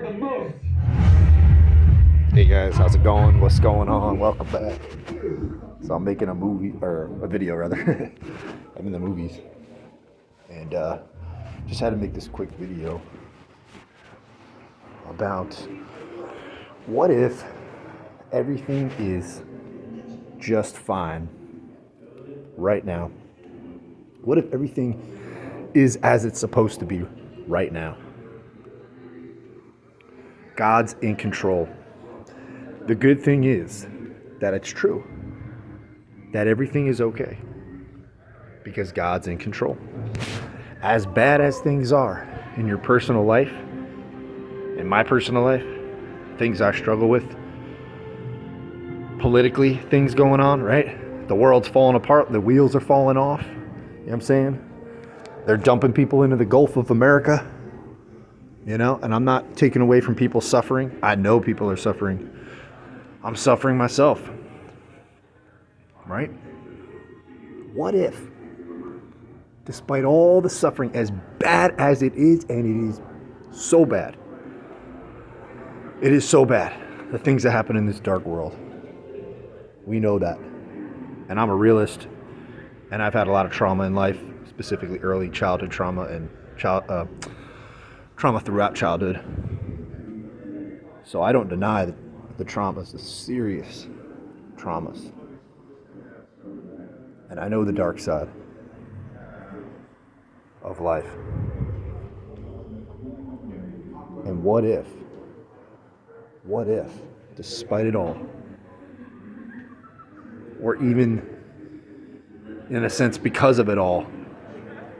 the most. Hey guys, how's it going? What's going on? Welcome back. So I'm making a movie, or a video rather. I'm in the movies. And just had to make this quick video about what if everything is just fine right now? What if everything is as it's supposed to be right now? God's in control. The good thing is that it's true, that everything is okay, because God's in control. As bad as things are in your personal life, in my personal life, things I struggle with, politically, things going on, right? The world's falling apart, the wheels are falling off, you know what I'm saying? They're dumping people into the Gulf of America, you know, and I'm not taking away from people suffering. I know people are suffering. I'm suffering myself, right? What if, despite all the suffering, as bad as it is, and it is so bad, it is so bad, the things that happen in this dark world, we know that. And I'm a realist, and I've had a lot of trauma in life, specifically early childhood trauma and trauma throughout childhood. So I don't deny that the traumas, the serious traumas. And I know the dark side of life. And what if, despite it all, or even in a sense because of it all,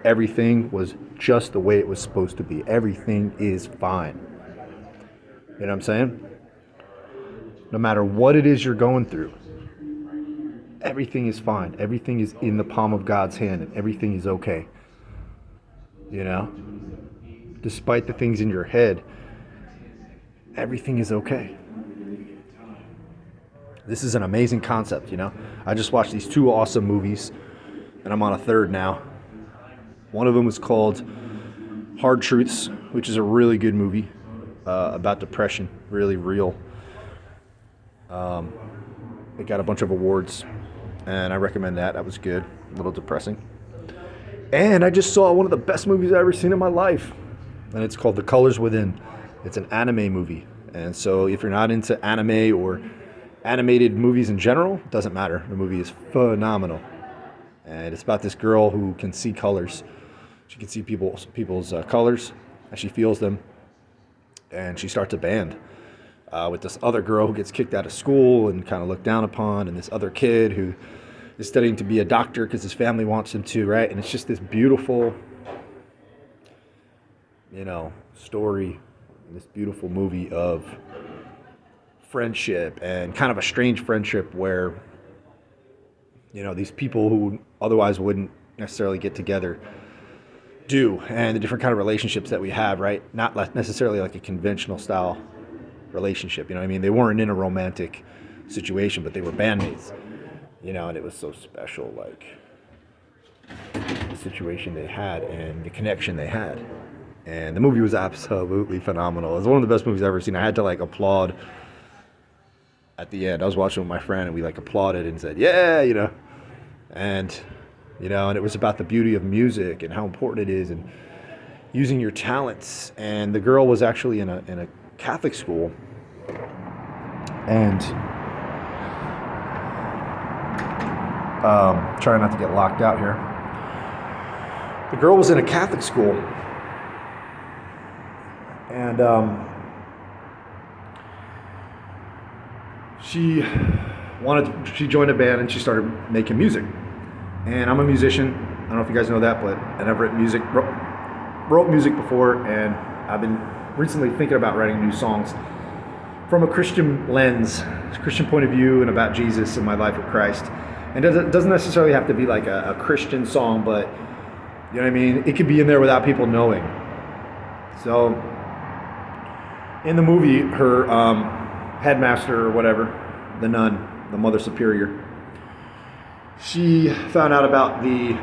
everything was just the way it was supposed to be. Everything is fine. You know what I'm saying? No matter what it is you're going through, everything is fine. Everything is in the palm of God's hand, and everything is okay. You know? Despite the things in your head, everything is okay. This is an amazing concept, you know? I just watched these two awesome movies, and I'm on a third now. One of them was called Hard Truths, which is a really good movie about depression, really real. It got a bunch of awards, and I recommend that. That was good, a little depressing. And I just saw one of the best movies I've ever seen in my life, and it's called The Colors Within. It's an anime movie, and so if you're not into anime or animated movies in general, it doesn't matter. The movie is phenomenal, and it's about this girl who can see colors. She can see people's colors, and she feels them, and she starts a band with this other girl who gets kicked out of school and kind of looked down upon, and this other kid who is studying to be a doctor because his family wants him to, right? And it's just this beautiful, you know, story, this beautiful movie of friendship, and kind of a strange friendship where, you know, these people who otherwise wouldn't necessarily get together do, and the different kind of relationships that we have, right? Not necessarily like a conventional style relationship, you know what I mean? They weren't in a romantic situation, but they were bandmates, you know, and it was so special, like the situation they had and the connection they had. And the movie was absolutely phenomenal. It was one of the best movies I've ever seen. I had to like applaud at the end. I was watching with my friend, and we like applauded and said, yeah, you know. And, you know, and it was about the beauty of music and how important it is, and using your talents. And the girl was actually in a Catholic school, and trying not to get locked out here. The girl was in a Catholic school, and she joined a band, and she started making music. And I'm a musician. I don't know if you guys know that, but I've written music, wrote music before, and I've been recently thinking about writing new songs from a Christian lens, Christian point of view, and about Jesus and my life with Christ. And it doesn't necessarily have to be like a Christian song, but you know what I mean? It could be in there without people knowing. So in the movie, her headmaster or whatever, the nun, the mother superior, she found out about the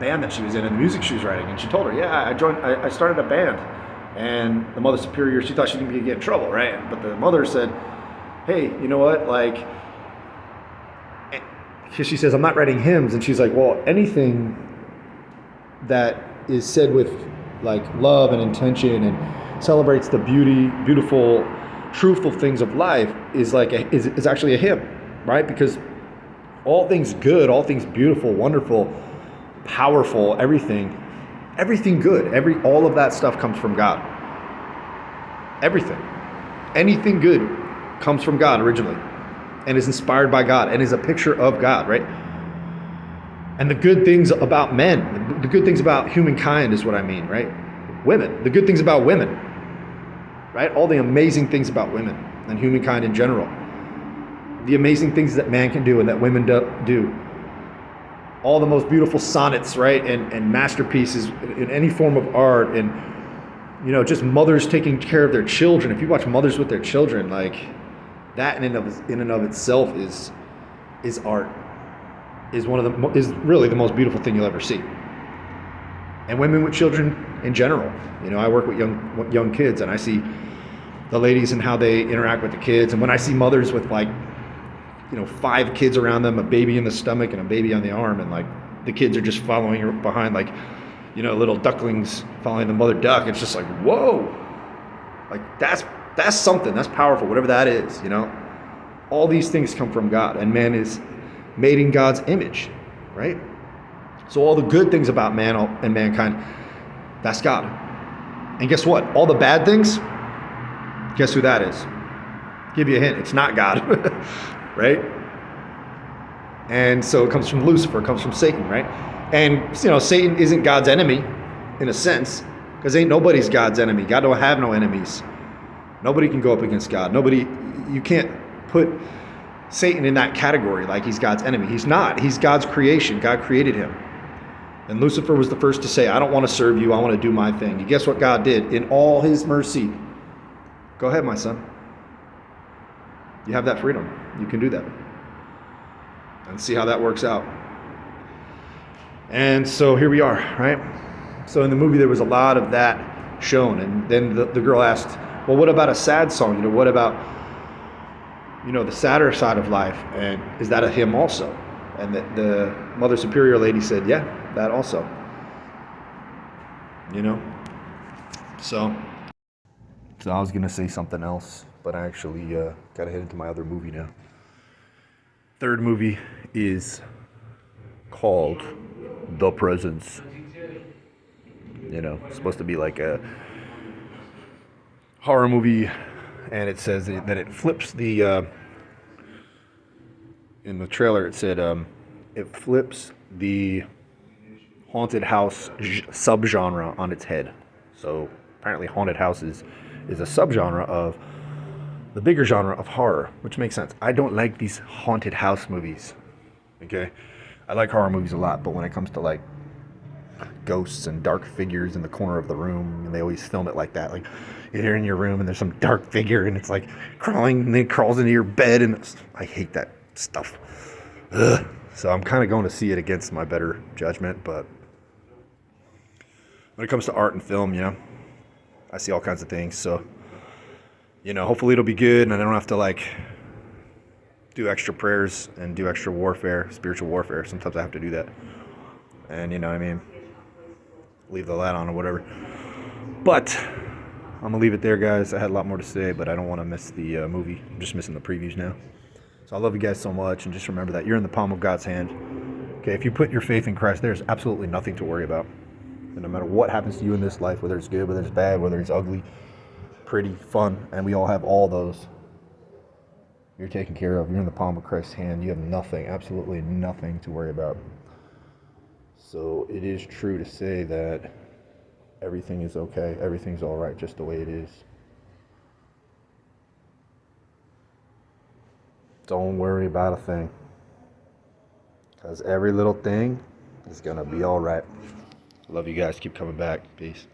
band that she was in and the music she was writing, and she told her, yeah, I started a band And the mother superior, she thought she didn't get in trouble, right? But the mother said, hey, you know what? Like, she says, I'm not writing hymns. And she's like, well, anything that is said with like love and intention and celebrates the beautiful, truthful things of life is like is actually a hymn, right? Because all things good, all things beautiful, wonderful, powerful, everything good, all of that stuff comes from God. Anything good comes from God originally, and is inspired by God, and is a picture of God, right? And the good things about men, the good things about humankind is what I mean, right? Women, the good things about women, right? All the amazing things about women and humankind in general. The amazing things that man can do and that women do. All the most beautiful sonnets, right? And masterpieces in any form of art, and, you know, just mothers taking care of their children. If you watch mothers with their children, like, that in and of itself is art. Is really the most beautiful thing you'll ever see. And women with children in general. You know, I work with young kids, and I see the ladies and how they interact with the kids. And when I see mothers with, like, you know, 5 kids around them, a baby in the stomach and a baby on the arm, and like the kids are just following her behind, like, you know, little ducklings following the mother duck. It's just like, whoa, like that's something. That's powerful. Whatever that is, you know. All these things come from God, and man is made in God's image, right? So all the good things about man and mankind, that's God. And guess what? All the bad things, guess who that is? Give you a hint. It's not God, right? And so it comes from Lucifer, it comes from Satan, right? And, you know, Satan isn't God's enemy in a sense, because ain't nobody's God's enemy. God don't have no enemies. Nobody can go up against God. You can't put Satan in that category like he's God's enemy. He's not. He's God's creation. God created him. And Lucifer was the first to say, I don't want to serve you. I want to do my thing. And guess what God did? In all his mercy, go ahead, my son. You have that freedom. You can do that. And see how that works out. And so here we are, right? So in the movie, there was a lot of that shown. And then the girl asked, well, what about a sad song? You know, what about, you know, the sadder side of life? And is that a hymn also? And the Mother Superior lady said, yeah, that also. You know? So I was going to say something else, but I actually got to head into my other movie now. Third movie is called The Presence. You know, it's supposed to be like a horror movie, and it says that it flips the in the trailer it said it flips the haunted house subgenre on its head. So apparently haunted houses is a subgenre of the bigger genre of horror, which makes sense. I don't like these haunted house movies. Okay, I like horror movies a lot, but when it comes to like ghosts and dark figures in the corner of the room, and they always film it like that, like you're in your room and there's some dark figure and it's like crawling, and then it crawls into your bed, and I hate that stuff. Ugh. So I'm kind of going to see it against my better judgment, but when it comes to art and film, you know, I see all kinds of things. So, you know, hopefully it'll be good, and I don't have to like do extra prayers and do extra warfare, spiritual warfare. Sometimes I have to do that, and you know what I mean, leave the light on or whatever. But I'm gonna leave it there, guys. I had a lot more to say, but I don't want to miss the movie. I'm just missing the previews now. So I love you guys so much, and just remember that you're in the palm of God's hand. Okay, if you put your faith in Christ, there's absolutely nothing to worry about. And no matter what happens to you in this life, whether it's good, whether it's bad, whether it's ugly, pretty, fun, and we all have all those, you're taken care of. You're in the palm of Christ's hand. You have nothing, absolutely nothing to worry about. So it is true to say that everything is okay. Everything's all right just the way it is. Don't worry about a thing, because every little thing is going to be all right. Love you guys. Keep coming back. Peace.